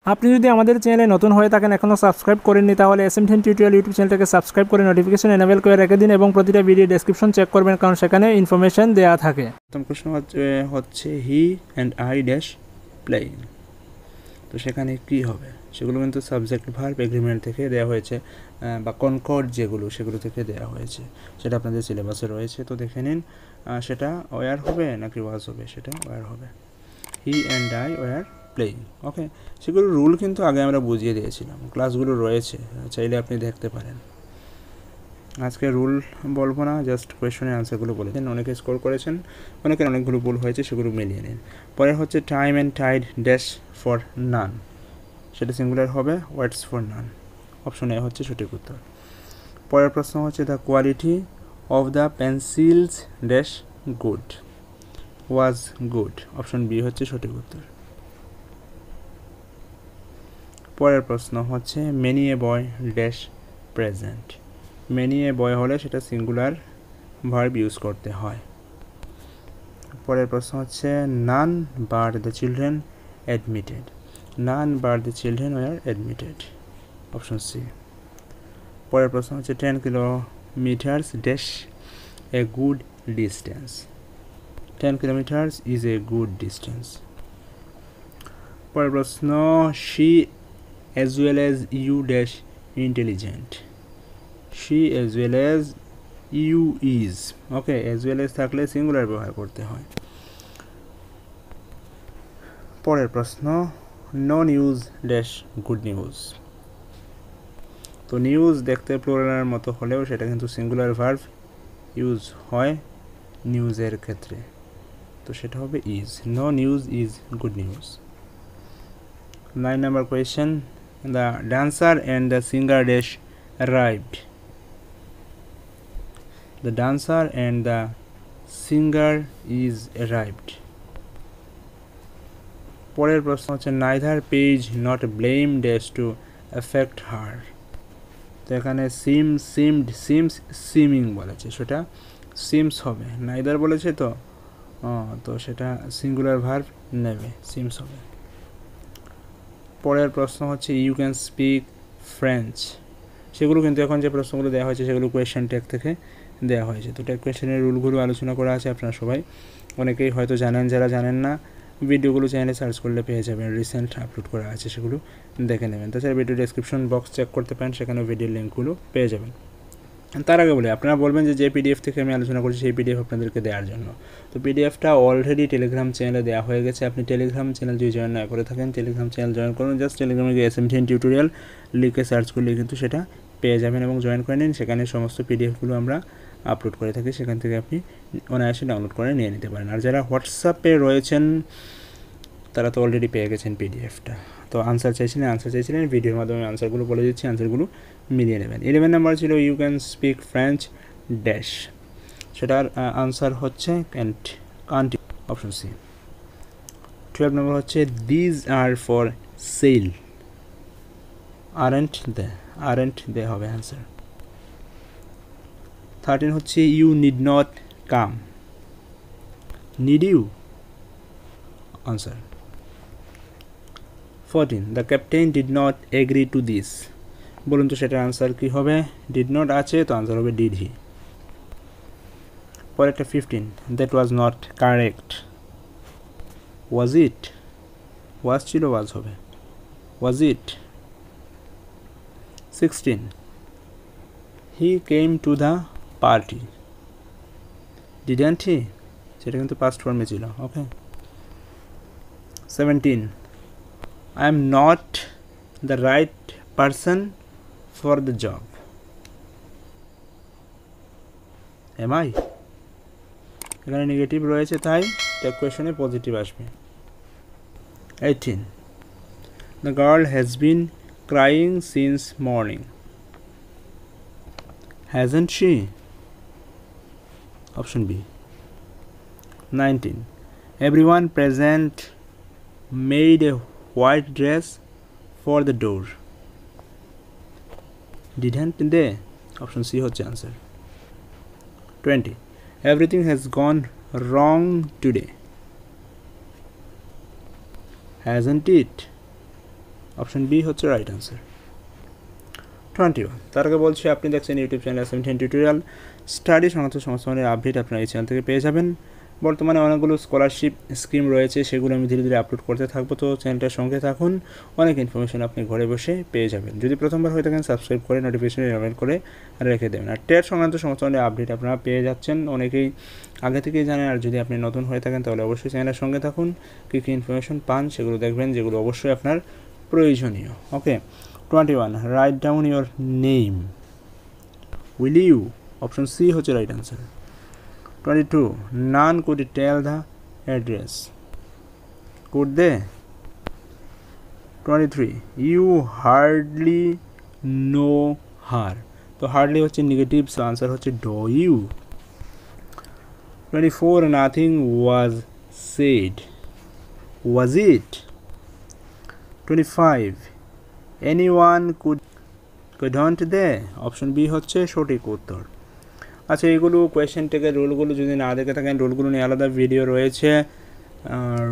আপনি যদি আমাদের চ্যানেলে নতুন হয়ে থাকেন এখনও সাবস্ক্রাইব করেননি তাহলে SMDN টিউটোরিয়াল ইউটিউব চ্যানেলটাকে সাবস্ক্রাইব করে নোটিফিকেশন এনেবল করে রেখে দিন এবং প্রতিটা ভিডিও ডেসক্রিপশন চেক করবেন কারণ সেখানে ইনফরমেশন দেওয়া থাকে। প্রথম প্রশ্ন হচ্ছে হি অ্যান্ড আই ড্যাশ প্লেইং। তো সেখানে কি হবে সেগুলো কিন্তু সাবজেক্ট ভার্ব এগ্রিমেন্ট থেকে দেওয়া হয়েছে বা কনকর্ড যেগুলো সেগুলো থেকে দেওয়া হয়েছে, সেটা আপনাদের সিলেবাসে রয়েছে। তো দেখে নিন সেটা ওয়ার হবে নাকি ওয়াজ হবে। সেটা ওয়ার হবে। He and I were playing. Okay, সেগুলো রুল কিন্তু আগে আমরা বুঝিয়ে দিয়েছিলাম, ক্লাসগুলো রয়েছে, চাইলে আপনি দেখতে পারেন। আজকে রুল বলবো না, জাস্ট কোয়েশনের আনসারগুলো বলে দিন। অনেকে স্কোর করেছেন, অনেকের অনেকগুলো ভুল হয়েছে, সেগুলো মিলিয়ে নিন। পরে হচ্ছে time and tide dash for none, সেটা সিঙ্গুলার হবে ওয়ার্ডস ফর নান। অপশন এ হচ্ছে সঠিক উত্তর। পরের প্রশ্ন হচ্ছে the quality of the pencils dash good, was good. Option B হচ্ছে সঠিক উত্তর। পরের প্রশ্ন হচ্ছে many a boy dash present. Many a boy হলে সেটা সিঙ্গুলার ভার্ব ইউজ করতে হয়। পরের প্রশ্ন হচ্ছে none but the children admitted. None but the children were admitted. Option C. পরের প্রশ্ন হচ্ছে 10 kilometres dash a good distance. 10 kilometres is a good distance. পরের প্রশ্ন she as well as you dash intelligent. She as well as you is. Okay, as well as থাকলে singular ব্যবহার করতে হয়। পরের প্রশ্ন no news dash good news. তো news দেখতে প্লুরালের মতো হলেও সেটা কিন্তু সিঙ্গুলার ভার্ব ইউজ হয় নিউজের ক্ষেত্রে, তো সেটা হবে is. No news is good news. 9 number question, the dancer and the singer dash arrived. The dancer and the singer is arrived. পরের প্রশ্ন হচ্ছে neither page not blame dash to affect her. তো এখানে seeming বলেছে, সেটা seems হবে। neither বলেছে তো সেটা সিঙ্গুলার ভার্ব নেবে, seems হবে। পরের প্রশ্ন হচ্ছে ইউ ক্যান স্পিক ফ্রেঞ্চ। সেগুলো কিন্তু এখন যে প্রশ্নগুলো দেওয়া হয়েছে সেগুলো কোয়েশ্চেন ট্যাগ থেকে দেওয়া হয়েছে। তো ট্যাগ কোয়েশ্চেনের রুলগুলো আলোচনা করা আছে, আপনারা সবাই অনেকেই হয়তো জানেন, যারা জানেন না ভিডিওগুলো চ্যানেলে সার্চ করলে পেয়ে যাবেন, রিসেন্ট আপলোড করা আছে, সেগুলো দেখে নেবেন। তাছাড়া ভিডিও ডেসক্রিপশন বক্স চেক করতে পারেন, সেখানেও ভিডিওর লিঙ্কগুলো পেয়ে যাবেন। তার আগে বলি, আপনারা বলবেন যে পিডিএফ থেকে আমি আলোচনা করছি সেই পিডিএফ আপনাদেরকে দেওয়ার জন্য। তো পিডিএফটা অলরেডি টেলিগ্রাম চ্যানেলে দেওয়া হয়ে গেছে। আপনি টেলিগ্রাম চ্যানেল যদি জয়েন না করে থাকেন, টেলিগ্রাম চ্যানেল জয়েন করুন। জাস্ট টেলিগ্রামে গিয়ে SMDN টিউটোরিয়াল লিখে সার্চ করলে কিন্তু সেটা পেয়ে যাবেন এবং জয়েন করে নিন। সেখানে সমস্ত পিডিএফগুলো আমরা আপলোড করে থাকি, সেখান থেকে আপনি অনায়াসে ডাউনলোড করে নিয়ে নিতে পারেন। আর যারা হোয়াটসঅ্যাপে রয়েছেন তারা তো অলরেডি পেয়ে গেছেন পিডিএফটা। তো আনসার চাইছিলেন ভিডিওর মাধ্যমে আনসারগুলো বলে দিচ্ছি, আনসারগুলো মিলিয়ে নেবেন। 11 নাম্বার ছিল you can speak French dash, সেটার আনসার হচ্ছে কান্ট, অপশন সি। 12 নম্বর হচ্ছে these are for sale, aren't they হবে আনসার। 13 হচ্ছে you need not come, need you, answer. 14 the captain did not agree to this. বলুন তো সেটার আনসার কি হবে। ডিড নট আছে, তো আনসার হবে ডিড হি। পরে একটা 15 that was not correct, was it, was ছিল ওয়াজ হবে, was it. 16 he came to the party, didn't he, সেটা কিন্তু পাস্ট ফর্মে ছিল। Okay. 17 I am not the right person for the job. Am I? এখানে negative রয়েছে, তাই tag কোয়েশনে positive আসবে। 18 The girl has been crying since morning. Hasn't she? Option B. 19 Everyone present made a white dress for the door. Didn't they? Option C হচ্ছে আনসার। 20 Everything has gone wrong today. Hasn't it? Option B হচ্ছে right answer. 21 তার আগে বলছি আপনি দেখছেন YouTube channel SMDN tutorial study সংক্রান্ত সমস্ত ধরনের আপডেট আপনারা এই চ্যানেল থেকে পেয়ে যাবেন। বর্তমানে অনেকগুলো স্কলারশিপ স্কিম রয়েছে, সেগুলো আমি ধীরে ধীরে আপলোড করতে থাকবো, তো চ্যানেলটার সঙ্গে থাকুন, অনেক ইনফরমেশন আপনি ঘরে বসে পেয়ে যাবেন। যদি প্রথমবার হয়ে থাকেন সাবস্ক্রাইব করে নোটিফিকেশন এনেবল করে রেখে দেবেন। আর টেট সংক্রান্ত সমস্ত ধরনের আপডেট আপনারা পেয়ে যাচ্ছেন, অনেকেই আগে থেকেই জানেন। আর যদি আপনি নতুন হয়ে থাকেন তাহলে অবশ্যই চ্যানেলের সঙ্গে থাকুন, কী কী ইনফরমেশন পান সেগুলো দেখবেন, যেগুলো অবশ্যই আপনার প্রয়োজনীয়। Okay, 21 write down your name. Will you? Option C হচ্ছে right answer. 22 none could tell the address. Could they? 23 you hardly know her. তো hardly হচ্ছে নেগেটিভ, সো আনসার হচ্ছে do you. 24 nothing was said. Was it? 25 anyone couldn't they? Option B হচ্ছে সঠিক উত্তর। আচ্ছা, এগুলো question টেকের রুলগুলো যদি না দেখে থাকেন, রুলগুলো নিয়ে আলাদা ভিডিও রয়েছে, আর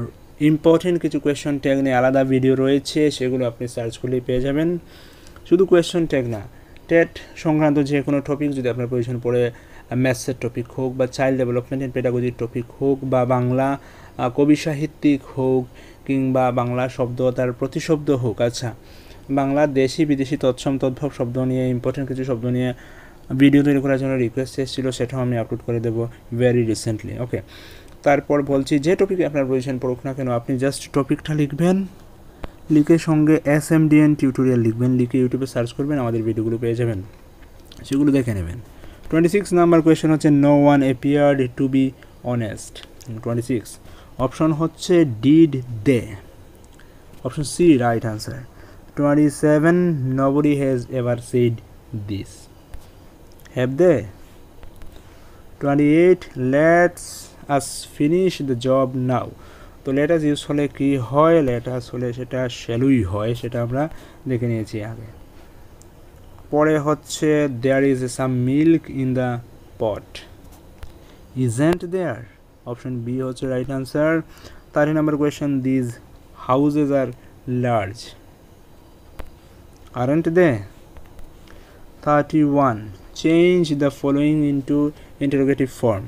ইম্পর্টেন্ট কিছু কোয়েশ্চেন ট্যাগ নিয়ে আলাদা ভিডিও রয়েছে, সেগুলো আপনি সার্চ করলেই পেয়ে যাবেন। শুধু কোয়েশ্চেন ট্যাগ না, টেট সংক্রান্ত যে কোনো টপিক যদি আপনার প্রয়োজন পড়ে, ম্যাথসের টপিক হোক বা চাইল্ড ডেভেলপমেন্ট এন্ড পেডাগজির টপিক হোক বা বাংলা কবি সাহিত্যিক হোক কিংবা বাংলা শব্দ তার প্রতিশব্দ হোক, আচ্ছা বাংলা দেশি বিদেশি তৎসম তদ্ভব শব্দ নিয়ে, ইম্পর্টেন্ট কিছু শব্দ নিয়ে ভিডিও তৈরি করার জন্য রিকোয়েস্ট এসেছিল, সেটাও আমি আপলোড করে দেবো ভেরি রিসেন্টলি। ওকে, তারপর বলছি যে টপিকে আপনার প্রয়োজন পড়ুক না কেন, আপনি জাস্ট টপিকটা লিখবেন, লিখে সঙ্গে SMDN টিউটোরিয়াল লিখবেন, লিখে ইউটিউবে সার্চ করবেন, আমাদের ভিডিওগুলো পেয়ে যাবেন, সেগুলো দেখে নেবেন। 26 নাম্বার কোয়েশ্চেন হচ্ছে no one appeared to be honest. 26 option হচ্ছে did they. Option C right answer. 27 nobody has ever said this. Have they? 28 let's us finish the job now. তো let us ইউজ হলে কি হয়, let us হলে সেটা শ্যালুই হয়, সেটা আমরা দেখে নিয়েছি আগে। পরে হচ্ছে there is some milk in the pot. Isn't there? Option B হচ্ছে right answer. 30 number question these houses are large. Aren't they? 31 change the following into interrogative form.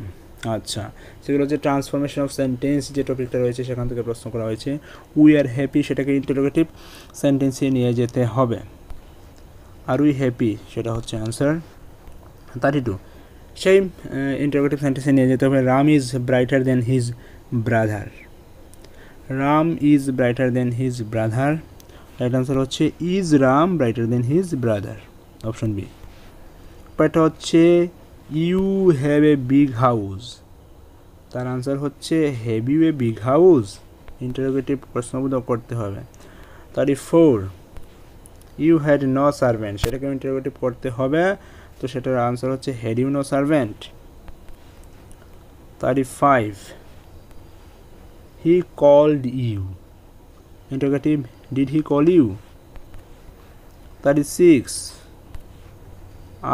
আচ্ছা, সেগুলো হচ্ছে ট্রান্সফরমেশন অফ সেন্টেন্স যে টপিকটা রয়েছে সেখান থেকে প্রশ্ন করা হয়েছে। উই আর হ্যাপি সেটাকে ইন্টারোগেটিভ সেন্টেন্সে নিয়ে যেতে হবে। আর উই হ্যাপি সেটা হচ্ছে অ্যান্সার। 32 সেই ইন্টারোগেটিভ সেন্টেন্সে নিয়ে যেতে হবে Ram is brighter than his brother. Ram is brighter than his brother, right answer হচ্ছে is Ram brighter than his brother, option B. এটা হচ্ছে you have a big house, তার আনসার হচ্ছে have you a big house, interrogative প্রশ্নবোধক করতে হবে। 34 you had no servant, সেটাকে interrogative করতে হবে, তো সেটার আনসার হচ্ছে had you no servant. 35 he called you, interrogative did he call you. 36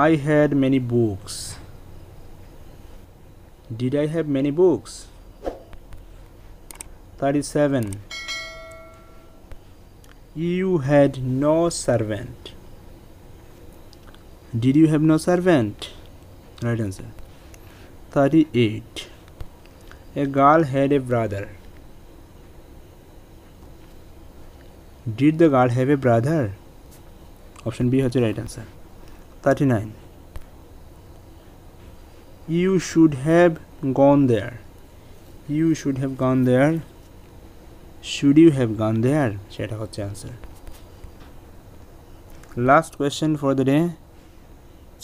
I had many books. Did I have many books? 37 you had no servant. Did you have no servant? Right answer. 38 a girl had a brother. Did the girl have a brother? Option B হচ্ছে right answer. 39 you should have gone there. You should have gone there. Should you have gone there? সেটা হচ্ছে answer. Last question for the day.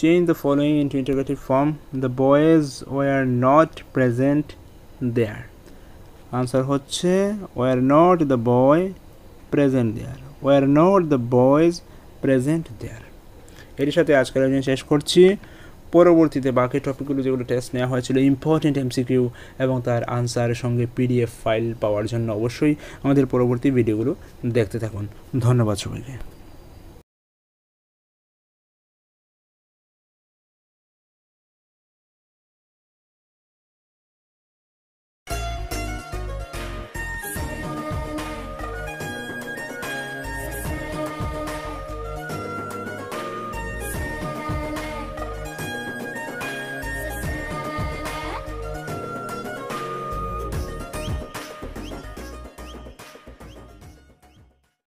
Change the following into interrogative form. The boys were not present there. Answer হচ্ছে were not the boy present there. Were not the boys present there. এর সাথে আজকের আয়োজন শেষ করছি। পরবর্তীতে বাকি টপিকগুলো যেগুলো টেস্ট নেওয়া হয়েছিল ইম্পর্টেন্ট MCQ এবং তার আনসারের সঙ্গে PDF ফাইল পাওয়ার জন্য অবশ্যই আমাদের পরবর্তী ভিডিওগুলো দেখতে থাকুন। ধন্যবাদ সবাইকে।